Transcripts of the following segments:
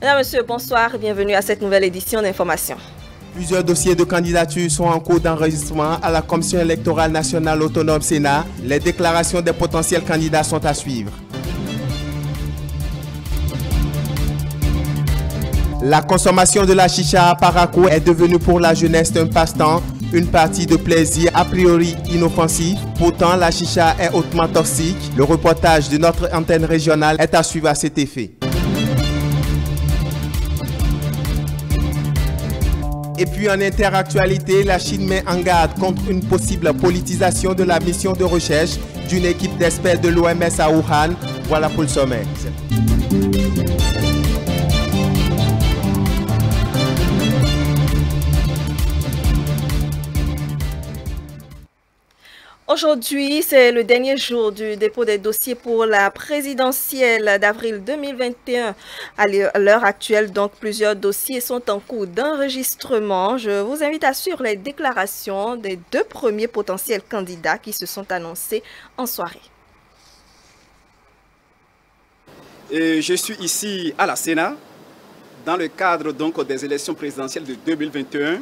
Mesdames, Messieurs, bonsoir et bienvenue à cette nouvelle édition d'Information. Plusieurs dossiers de candidature sont en cours d'enregistrement à la Commission électorale nationale autonome Sénat. Les déclarations des potentiels candidats sont à suivre. La consommation de la chicha à Parakou est devenue pour la jeunesse un passe-temps, une partie de plaisir a priori inoffensif. Pourtant, la chicha est hautement toxique. Le reportage de notre antenne régionale est à suivre à cet effet. Et puis en interactualité, la Chine met en garde contre une possible politisation de la mission de recherche d'une équipe d'experts de l'OMS à Wuhan. Voilà pour le sommet. Aujourd'hui, c'est le dernier jour du dépôt des dossiers pour la présidentielle d'avril 2021. À l'heure actuelle, donc, plusieurs dossiers sont en cours d'enregistrement. Je vous invite à suivre les déclarations des deux premiers potentiels candidats qui se sont annoncés en soirée. Je suis ici à la Sénat, dans le cadre donc des élections présidentielles de 2021.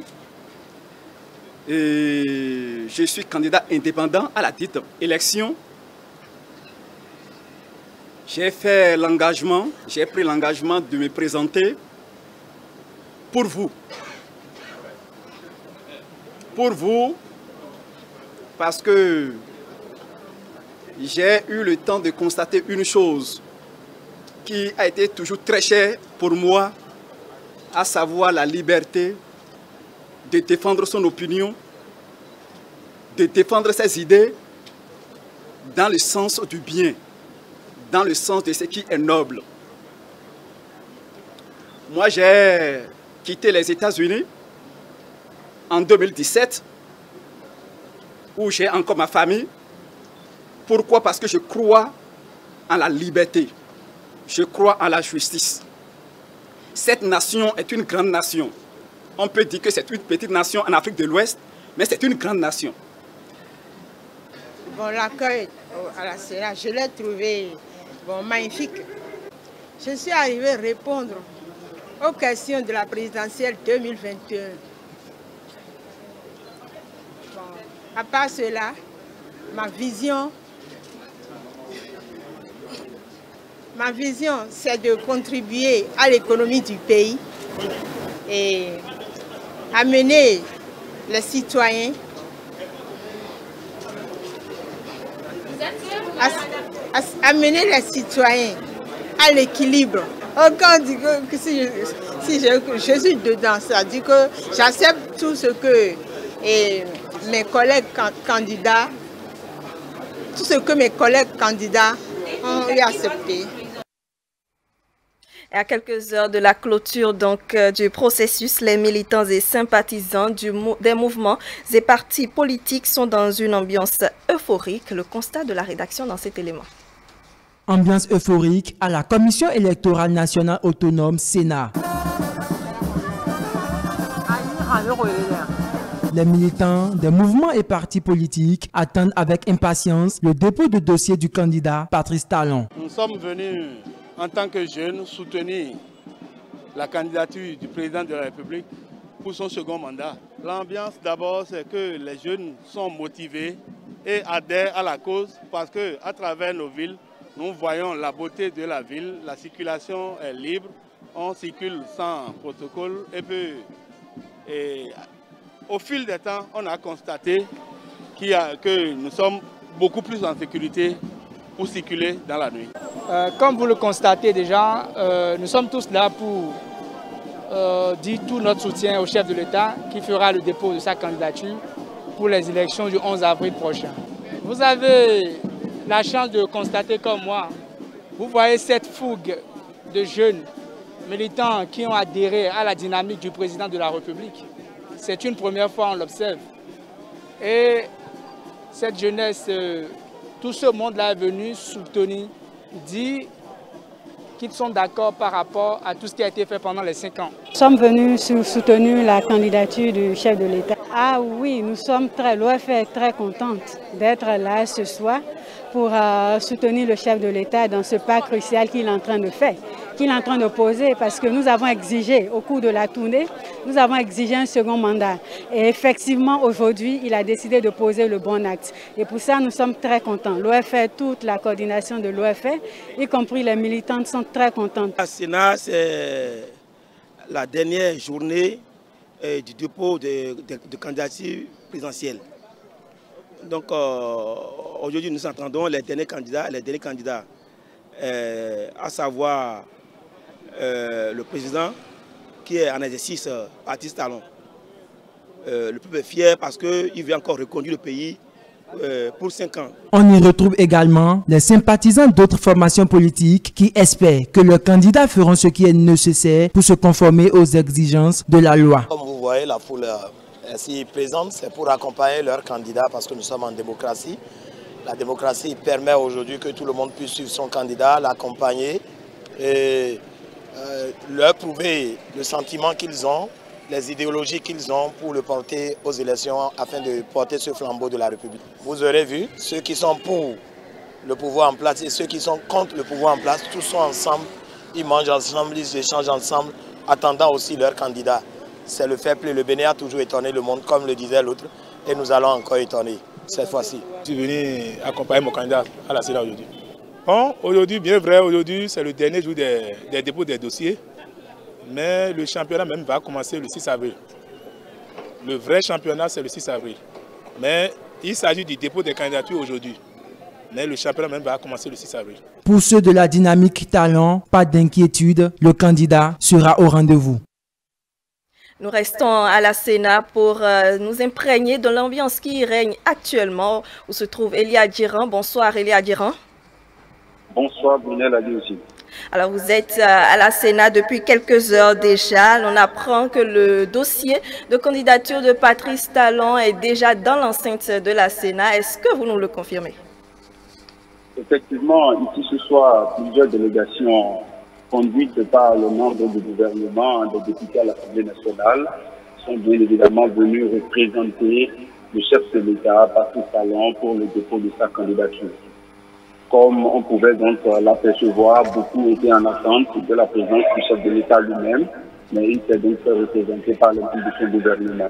Et je suis candidat indépendant à la dite élection. J'ai pris l'engagement de me présenter pour vous. Pour vous, parce que j'ai eu le temps de constater une chose qui a été toujours très chère pour moi, à savoir la liberté de défendre son opinion, de défendre ses idées dans le sens du bien, dans le sens de ce qui est noble. Moi, j'ai quitté les États-Unis en 2017, où j'ai encore ma famille. Pourquoi? Parce que je crois en la liberté, je crois en la justice. Cette nation est une grande nation. On peut dire que c'est une petite nation en Afrique de l'Ouest, mais c'est une grande nation. Bon, l'accueil à la Sénat, je l'ai trouvé magnifique. Je suis arrivée à répondre aux questions de la présidentielle 2021. Bon, à part cela, ma vision, c'est de contribuer à l'économie du pays et amener les citoyens à l'équilibre. Quand on dit que si je suis dedans, ça dit que j'accepte tout ce que mes collègues candidats, ont accepté. À quelques heures de la clôture du processus, les militants et sympathisants des mouvements et partis politiques sont dans une ambiance euphorique. Le constat de la rédaction dans cet élément. Ambiance euphorique à la Commission électorale nationale autonome Sénat. Les militants des mouvements et partis politiques attendent avec impatience le dépôt de dossier du candidat Patrice Talon. Nous sommes venus en tant que jeunes soutenir la candidature du président de la République pour son second mandat. L'ambiance d'abord, c'est que les jeunes sont motivés et adhèrent à la cause parce qu'à travers nos villes, nous voyons la beauté de la ville, la circulation est libre, on circule sans protocole et au fil des temps, on a constaté que nous sommes beaucoup plus en sécurité pour circuler dans la nuit. Comme vous le constatez déjà, nous sommes tous là pour dire tout notre soutien au chef de l'État qui fera le dépôt de sa candidature pour les élections du 11 avril prochain. Vous avez la chance de constater comme moi, vous voyez cette fougue de jeunes militants qui ont adhéré à la dynamique du président de la République. C'est une première fois on l'observe. Et cette jeunesse, tout ce monde-là est venu soutenir, dire qu'ils sont d'accord par rapport à tout ce qui a été fait pendant les 5 ans. Nous sommes venus soutenir la candidature du chef de l'État. Ah oui, nous sommes très contentes d'être là ce soir pour soutenir le chef de l'État dans ce pas crucial qu'il est en train de faire. qu'il est en train de poser parce que nous avons exigé au cours de la tournée, nous avons exigé un second mandat. Et effectivement, aujourd'hui, il a décidé de poser le bon acte. Et pour ça, nous sommes très contents. L'OFR, toute la coordination de l'OFR, y compris les militantes, sont très contentes. Le Sénat, c'est la dernière journée du dépôt de candidature présidentielle. Donc aujourd'hui, nous entendons les derniers candidats, à savoir le président qui est en exercice, Patrice Talon. Le peuple est fier parce qu'il veut encore reconduire le pays pour 5 ans. On y retrouve également les sympathisants d'autres formations politiques qui espèrent que leurs candidats feront ce qui est nécessaire pour se conformer aux exigences de la loi. Comme vous voyez, la foule ainsi présente, c'est pour accompagner leurs candidats parce que nous sommes en démocratie. La démocratie permet aujourd'hui que tout le monde puisse suivre son candidat, l'accompagner et leur prouver le sentiment qu'ils ont, les idéologies qu'ils ont pour le porter aux élections afin de porter ce flambeau de la République. Vous aurez vu, ceux qui sont pour le pouvoir en place et ceux qui sont contre le pouvoir en place, tous sont ensemble, ils mangent ensemble, ils échangent ensemble, attendant aussi leur candidat. C'est le fair play. Le Bénin a toujours étonné le monde, comme le disait l'autre, et nous allons encore étonner cette fois-ci. Je suis venu accompagner mon candidat à la Sénat aujourd'hui. Bon, aujourd'hui, bien vrai, aujourd'hui c'est le dernier jour des dépôts des dossiers. Mais le championnat même va commencer le 6 avril. Le vrai championnat, c'est le 6 avril. Mais il s'agit du dépôt des candidatures aujourd'hui. Mais le championnat même va commencer le 6 avril. Pour ceux de la dynamique talent, pas d'inquiétude, le candidat sera au rendez-vous. Nous restons à la Sénat pour nous imprégner de l'ambiance qui règne actuellement où se trouve Elia Djiran. Bonsoir Elia Djiran. Bonsoir Brunel Ali aussi. Alors vous êtes à la Sénat depuis quelques heures déjà. On apprend que le dossier de candidature de Patrice Talon est déjà dans l'enceinte de la Sénat. Est-ce que vous nous le confirmez? Effectivement, ici ce soir, plusieurs délégations conduites par le membre du gouvernement, des députés à l'Assemblée nationale, sont bien évidemment venus représenter le chef de l'État, Patrice Talon, pour le dépôt de sa candidature. Comme on pouvait donc l'apercevoir, beaucoup étaient en attente de la présence du chef de l'État lui-même, mais il s'est donc fait représenter par le membre de son gouvernement.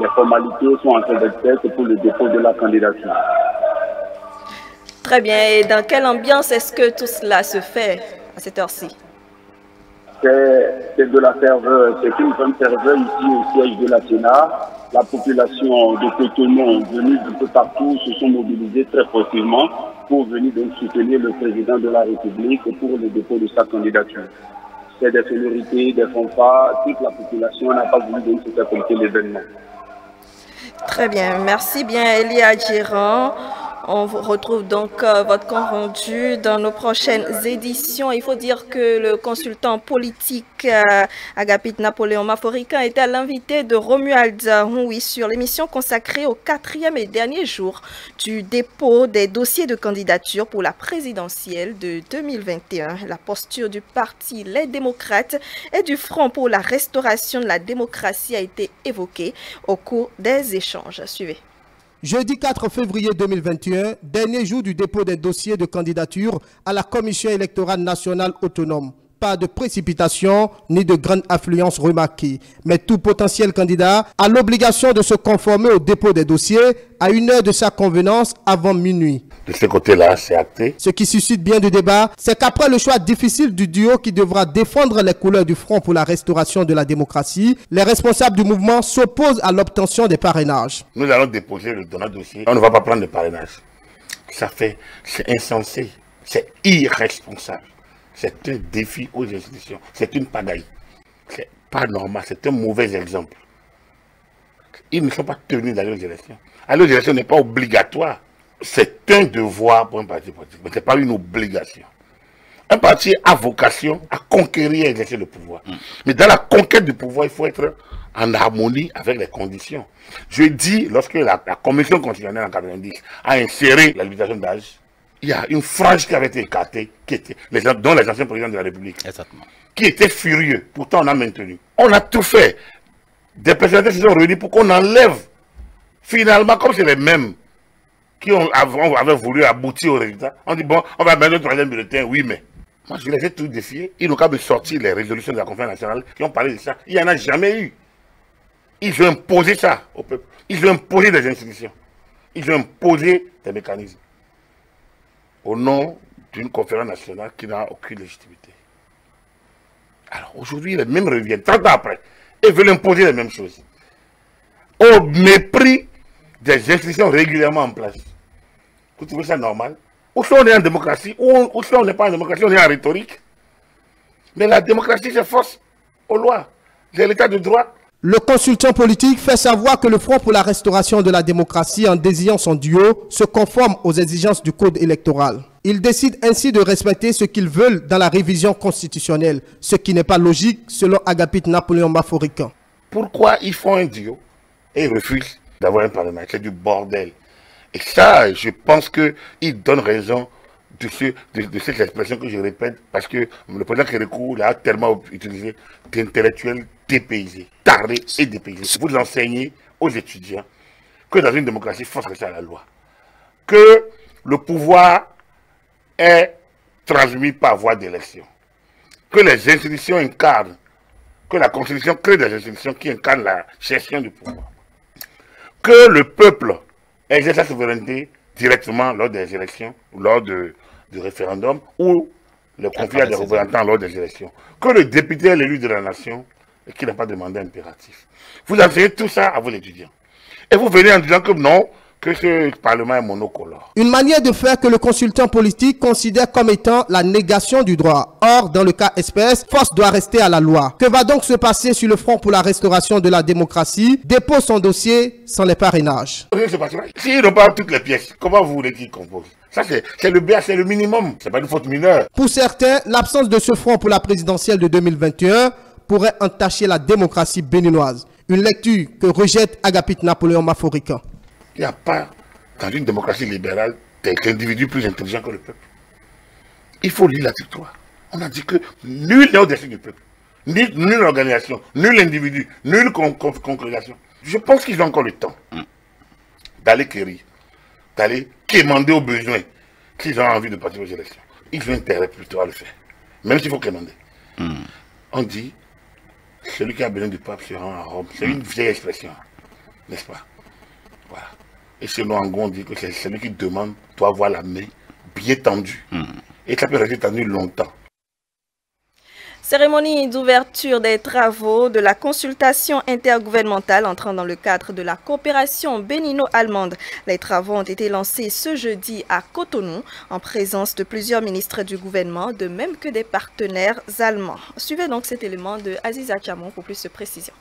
Les formalités sont en train d'être faites pour le dépôt de la candidature. Très bien. Et dans quelle ambiance est-ce que tout cela se fait à cette heure-ci? C'est de la ferveur. C'est une grande ferveur ici au siège de la Sénat. La population de Cotonou, venue d'un peu partout, se sont mobilisés très fortement pour venir donc soutenir le président de la République pour le dépôt de sa candidature. C'est des sonorités, des fanfares. Toute la population n'a pas voulu donc se faire compter l'événement. Très bien. Merci bien Elia Djiran. On vous retrouve donc votre compte rendu dans nos prochaines éditions. Il faut dire que le consultant politique Agapit Napoléon Maforican était l'invité de Romuald Houi sur l'émission consacrée au 4e et dernier jour du dépôt des dossiers de candidature pour la présidentielle de 2021. La posture du parti Les Démocrates et du Front pour la restauration de la démocratie a été évoquée au cours des échanges. Suivez. Jeudi 4 février 2021, dernier jour du dépôt des dossiers de candidature à la Commission électorale nationale autonome. Pas de précipitation ni de grande affluence remarquée, mais tout potentiel candidat a l'obligation de se conformer au dépôt des dossiers à 1 heure de sa convenance avant minuit. De ce côté-là, c'est acté. Ce qui suscite bien du débat, c'est qu'après le choix difficile du duo qui devra défendre les couleurs du Front pour la restauration de la démocratie, les responsables du mouvement s'opposent à l'obtention des parrainages. Nous allons déposer dans notre dossier. On ne va pas prendre de parrainage. C'est insensé, c'est irresponsable. C'est un défi aux institutions. C'est une pagaille. C'est pas normal. C'est un mauvais exemple. Ils ne sont pas tenus d'aller aux élections. Aller aux élections n'est pas obligatoire. C'est un devoir pour un parti politique, mais ce n'est pas une obligation. Un parti a vocation à conquérir et exercer le pouvoir. Mais dans la conquête du pouvoir, il faut être en harmonie avec les conditions. Je dis, lorsque la Commission constitutionnelle en 90 a inséré la limitation d'âge, il y a une frange qui avait été écartée, dont les anciens présidents de la République, qui étaient furieux. Pourtant, on a maintenu. On a tout fait. Des personnalités se sont réunies pour qu'on enlève. Finalement, comme c'est les mêmes qui avaient voulu aboutir au résultat, on dit, bon, on va mettre le 3e bulletin, oui, mais Moi, je les ai tous défiés. Ils n'ont qu'à me sortir les résolutions de la conférence nationale qui ont parlé de ça. Il n'y en a jamais eu. Ils ont imposé ça au peuple. Ils ont imposé des institutions. Ils ont imposé des mécanismes. Au nom d'une conférence nationale qui n'a aucune légitimité. Alors aujourd'hui, les mêmes reviennent, 30 ans après, et veulent imposer les mêmes choses. Au mépris des institutions régulièrement en place. Vous trouvez ça normal? Ou soit on est en démocratie, ou soit on n'est pas en démocratie, on est en rhétorique. Mais la démocratie, c'est force aux lois. C'est l'état de droit. Le consultant politique fait savoir que le Front pour la restauration de la démocratie, en désignant son duo, se conforme aux exigences du code électoral. Ils décident ainsi de respecter ce qu'ils veulent dans la révision constitutionnelle, ce qui n'est pas logique selon Agapit Napoléon Maforican. Pourquoi ils font un duo et ils refusent d'avoir un parlement? C'est du bordel. Et ça, je pense qu'ils donnent raison de cette expression que je répète, parce que le président Kérékou l'a tellement utilisé d'intellectuels dépaysés, tardés et dépaysés. Vous enseignez aux étudiants que dans une démocratie, il faut se rester à la loi. Que le pouvoir est transmis par voie d'élection. Que les institutions incarnent, que la Constitution crée des institutions qui incarnent la gestion du pouvoir. Que le peuple exerce sa souveraineté directement lors des élections, lors du référendum, ou le conflit à des représentants lors des élections. Que le député est l'élu de la nation et qu'il n'a pas de mandat impératif. Vous enseignez tout ça à vos étudiants. Et vous venez en disant que non, que ce Parlement est monocolore. Une manière de faire que le consultant politique considère comme étant la négation du droit. Or, dans le cas espèce, force doit rester à la loi. Que va donc se passer sur le Front pour la restauration de la démocratie? Dépose son dossier sans les parrainages. S'ils n'ont pas toutes les pièces, comment vous voulez qu'ils composent? Ça, c'est le BA, c'est le minimum. C'est pas une faute mineure. Pour certains, l'absence de ce Front pour la présidentielle de 2021 pourrait entacher la démocratie béninoise. Une lecture que rejette Agapit Napoléon Maforican. Il n'y a pas, dans une démocratie libérale, d'individus plus intelligents que le peuple. Il faut lire la victoire. On a dit que nul n'est au-dessus du peuple. Nulle organisation, nul individu, nulle congrégation. Je pense qu'ils ont encore le temps d'aller quérir, d'aller quémander aux besoins qu'ils ont envie de participer aux élections. Ils ont intérêt plutôt à le faire. Même s'il faut quémander. On dit, celui qui a besoin du pape se rend à Rome. C'est une vieille expression, n'est-ce pas? Voilà. Et selon Angon, on dit que c'est celui qui demande doit avoir la main bien tendue. Et ça peut rester tendu longtemps. Cérémonie d'ouverture des travaux de la consultation intergouvernementale entrant dans le cadre de la coopération bénino-allemande. Les travaux ont été lancés ce jeudi à Cotonou en présence de plusieurs ministres du gouvernement, de même que des partenaires allemands. Suivez donc cet élément de Aziza Chamon pour plus de précision.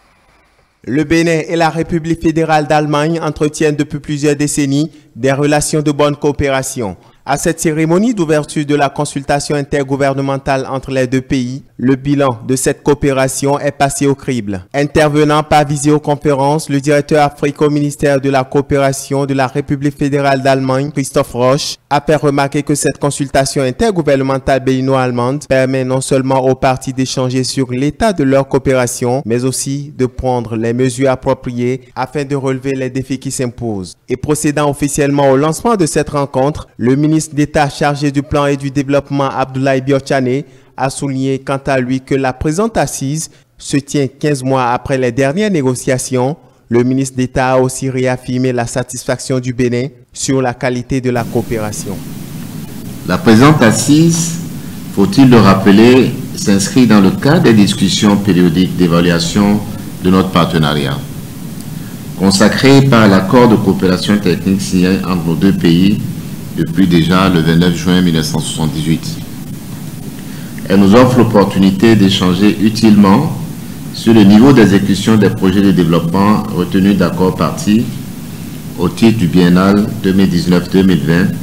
Le Bénin et la République fédérale d'Allemagne entretiennent depuis plusieurs décennies des relations de bonne coopération. À cette cérémonie d'ouverture de la consultation intergouvernementale entre les deux pays, le bilan de cette coopération est passé au crible. Intervenant par visioconférence, le directeur Afrique au ministère de la coopération de la République fédérale d'Allemagne, Christophe Roche, a fait remarquer que cette consultation intergouvernementale bénino-allemande permet non seulement aux parties d'échanger sur l'état de leur coopération, mais aussi de prendre les mesures appropriées afin de relever les défis qui s'imposent. Et procédant officiellement au lancement de cette rencontre, le ministre d'État chargé du plan et du développement Abdoulaye Biotchane a souligné quant à lui que la présente assise se tient 15 mois après les dernières négociations. Le ministre d'État a aussi réaffirmé la satisfaction du Bénin sur la qualité de la coopération. La présente assise, faut-il le rappeler, s'inscrit dans le cadre des discussions périodiques d'évaluation de notre partenariat. Consacré par l'accord de coopération technique signé entre nos deux pays depuis déjà le 29 juin 1978. Elle nous offre l'opportunité d'échanger utilement sur le niveau d'exécution des projets de développement retenus d'accord parties au titre du biennal 2019-2020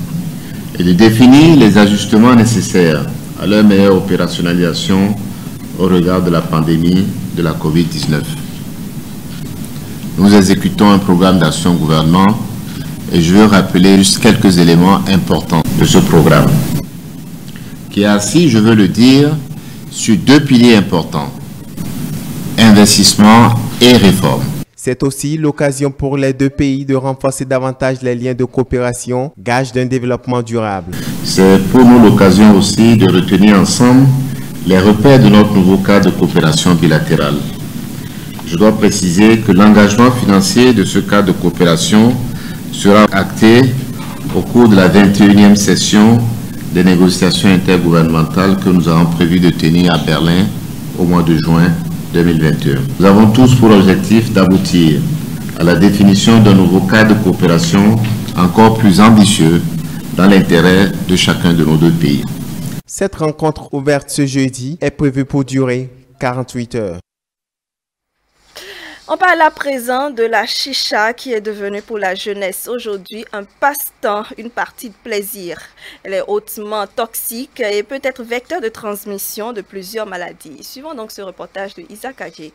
et de définir les ajustements nécessaires à leur meilleure opérationnalisation au regard de la pandémie de la COVID-19. Nous exécutons un programme d'action gouvernement et je veux rappeler juste quelques éléments importants de ce programme, qui est assis, je veux le dire, sur deux piliers importants, investissement et réforme. C'est aussi l'occasion pour les deux pays de renforcer davantage les liens de coopération, gage d'un développement durable. C'est pour nous l'occasion aussi de retenir ensemble les repères de notre nouveau cadre de coopération bilatérale. Je dois préciser que l'engagement financier de ce cadre de coopération sera acté au cours de la 21e session des négociations intergouvernementales que nous avons prévu de tenir à Berlin au mois de juin 2021. Nous avons tous pour objectif d'aboutir à la définition d'un nouveau cadre de coopération encore plus ambitieux dans l'intérêt de chacun de nos deux pays. Cette rencontre ouverte ce jeudi est prévue pour durer 48 heures. On parle à présent de la chicha qui est devenue pour la jeunesse aujourd'hui un passe-temps, une partie de plaisir. Elle est hautement toxique et peut être vecteur de transmission de plusieurs maladies. Suivons donc ce reportage de Isaac Adjé.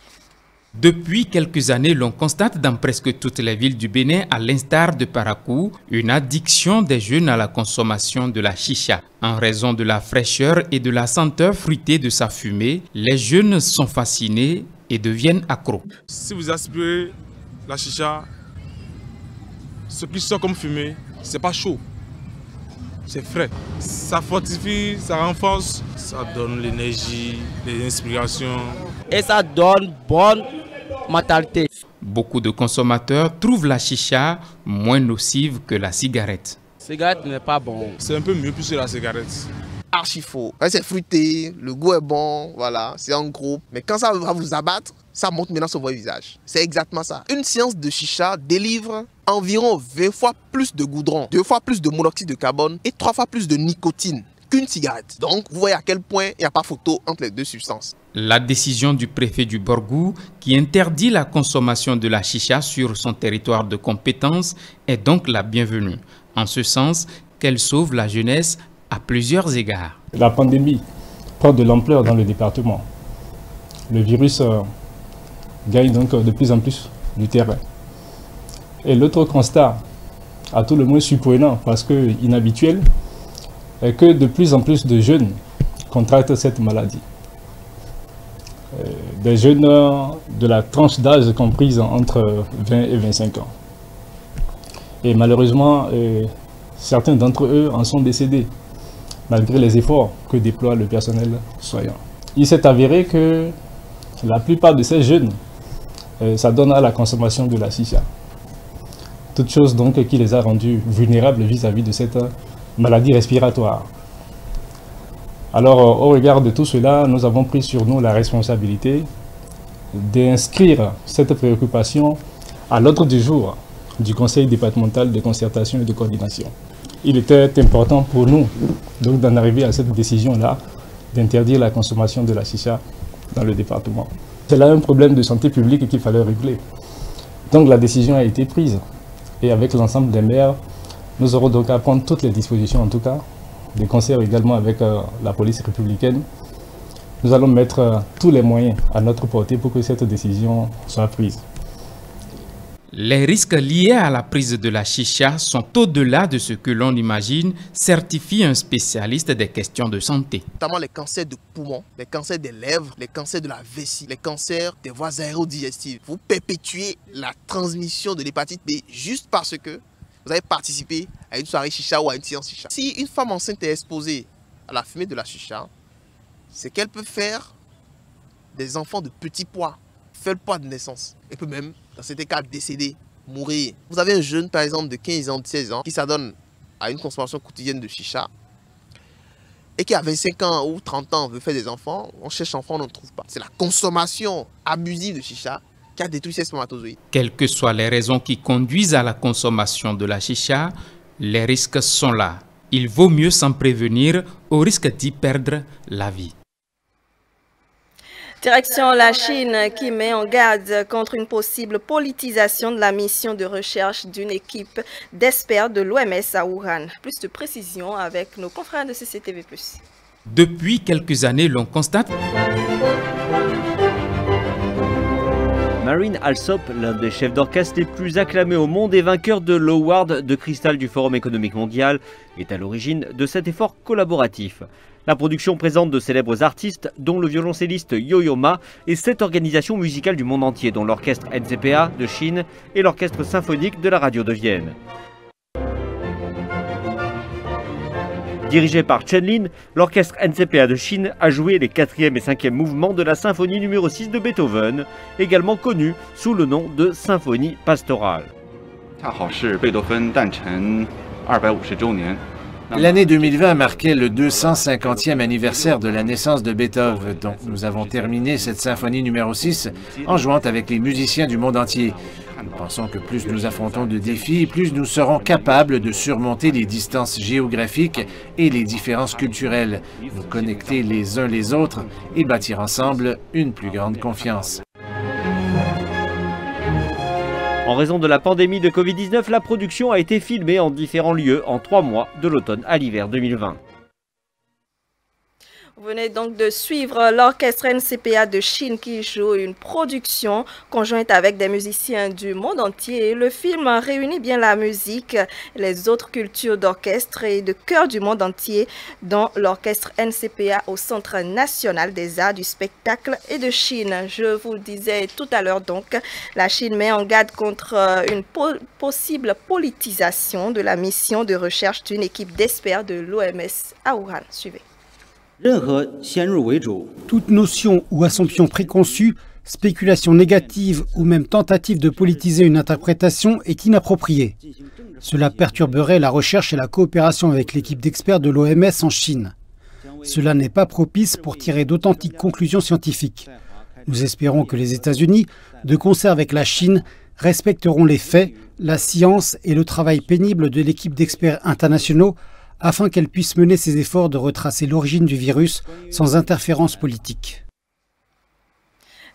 Depuis quelques années, l'on constate dans presque toutes les villes du Bénin, à l'instar de Parakou, une addiction des jeunes à la consommation de la chicha. En raison de la fraîcheur et de la senteur fruitée de sa fumée, les jeunes sont fascinés et deviennent accros. Si vous aspirez la chicha, ce qui sort comme fumée, c'est pas chaud, c'est frais. Ça fortifie, ça renforce, ça donne l'énergie, les inspirations. Et ça donne bonne mentalité. Beaucoup de consommateurs trouvent la chicha moins nocive que la cigarette. La cigarette n'est pas bon. C'est un peu mieux plus que la cigarette. Archi faux. C'est fruité, le goût est bon, voilà, c'est en groupe. Mais quand ça va vous abattre, ça monte maintenant sur votre visage. C'est exactement ça. Une séance de chicha délivre environ 20 fois plus de goudron, 2 fois plus de monoxyde de carbone et 3 fois plus de nicotine qu'une cigarette. Donc, vous voyez à quel point il n'y a pas photo entre les deux substances. La décision du préfet du Borgou, qui interdit la consommation de la chicha sur son territoire de compétence, est donc la bienvenue. En ce sens qu'elle sauve la jeunesse à plusieurs égards. La pandémie prend de l'ampleur dans le département. Le virus gagne donc de plus en plus du terrain. Et l'autre constat, à tout le moins surprenant parce que inhabituel, est que de plus en plus de jeunes contractent cette maladie. Des jeunes de la tranche d'âge comprise entre 20 et 25 ans. Et malheureusement, certains d'entre eux en sont décédés, malgré les efforts que déploie le personnel soignant. Il s'est avéré que la plupart de ces jeunes s'adonnent à la consommation de la chicha. Toute chose donc qui les a rendus vulnérables vis-à-vis de cette maladie respiratoire. Alors, au regard de tout cela, nous avons pris sur nous la responsabilité d'inscrire cette préoccupation à l'ordre du jour du Conseil départemental de concertation et de coordination. Il était important pour nous donc d'en arriver à cette décision-là, d'interdire la consommation de la chicha dans le département. C'est là un problème de santé publique qu'il fallait régler. Donc la décision a été prise. Et avec l'ensemble des maires, nous aurons donc à prendre toutes les dispositions, en tout cas, des concerts également avec la police républicaine. Nous allons mettre tous les moyens à notre portée pour que cette décision soit prise. Les risques liés à la prise de la chicha sont au-delà de ce que l'on imagine, certifie un spécialiste des questions de santé. Notamment les cancers de poumons, les cancers des lèvres, les cancers de la vessie, les cancers des voies aérodigestives. Vous perpétuez la transmission de l'hépatite B juste parce que vous avez participé à une soirée chicha ou à une séance chicha. Si une femme enceinte est exposée à la fumée de la chicha, c'est qu'elle peut faire des enfants de petit poids, faible poids de naissance, et peut même, dans certains cas, décéder, mourir. Vous avez un jeune, par exemple, de 15 ans, de 16 ans, qui s'adonne à une consommation quotidienne de chicha, et qui à 25 ans ou 30 ans veut faire des enfants, on cherche enfants, on n'en trouve pas. C'est la consommation abusive de chicha qui a détruit ces spermatozoïdes. Quelles que soient les raisons qui conduisent à la consommation de la chicha, les risques sont là. Il vaut mieux s'en prévenir au risque d'y perdre la vie. Direction la Chine qui met en garde contre une possible politisation de la mission de recherche d'une équipe d'experts de l'OMS à Wuhan. Plus de précisions avec nos confrères de CCTV+. Depuis quelques années, l'on constate... Marine Alsop, l'un des chefs d'orchestre les plus acclamés au monde et vainqueur de l'Award de cristal du Forum économique mondial, est à l'origine de cet effort collaboratif. La production présente de célèbres artistes, dont le violoncelliste Yo-Yo Ma, et 7 organisations musicales du monde entier, dont l'orchestre NCPA de Chine et l'orchestre symphonique de la radio de Vienne. Dirigé par Chen Lin, l'orchestre NCPA de Chine a joué les 4e et 5e mouvements de la symphonie numéro 6 de Beethoven, également connue sous le nom de symphonie pastorale. L'année 2020 marquait le 250e anniversaire de la naissance de Beethoven, donc nous avons terminé cette symphonie numéro 6 en jouant avec les musiciens du monde entier. Nous pensons que plus nous affrontons de défis, plus nous serons capables de surmonter les distances géographiques et les différences culturelles, nous connecter les uns les autres et bâtir ensemble une plus grande confiance. En raison de la pandémie de Covid-19, la production a été filmée en différents lieux en 3 mois, de l'automne à l'hiver 2020. Vous venez donc de suivre l'orchestre NCPA de Chine qui joue une production conjointe avec des musiciens du monde entier. Le film réunit bien la musique, les autres cultures d'orchestre et de chœurs du monde entier, dont l'orchestre NCPA au Centre national des arts du spectacle et de Chine. Je vous le disais tout à l'heure donc, la Chine met en garde contre une possible politisation de la mission de recherche d'une équipe d'experts de l'OMS à Wuhan. Suivez. Toute notion ou assumption préconçue, spéculation négative ou même tentative de politiser une interprétation est inappropriée. Cela perturberait la recherche et la coopération avec l'équipe d'experts de l'OMS en Chine. Cela n'est pas propice pour tirer d'authentiques conclusions scientifiques. Nous espérons que les États-Unis, de concert avec la Chine, respecteront les faits, la science et le travail pénible de l'équipe d'experts internationaux afin qu'elle puisse mener ses efforts de retracer l'origine du virus sans interférence politique.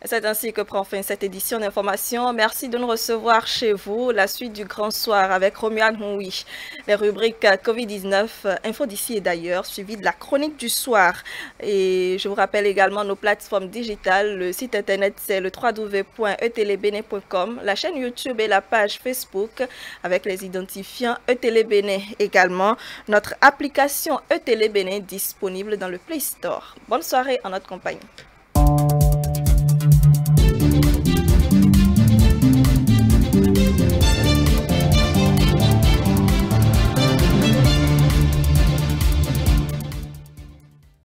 C'est ainsi que prend fin cette édition d'information. Merci de nous recevoir chez vous. La suite du Grand Soir avec Romuald Moui. Les rubriques Covid-19, info d'ici et d'ailleurs, suivi de la chronique du soir. Et je vous rappelle également nos plateformes digitales. Le site internet, c'est le www.etelebene.com. La chaîne YouTube et la page Facebook avec les identifiants Etelebene. Également, notre application Etelebene disponible dans le Play Store. Bonne soirée en notre compagnie.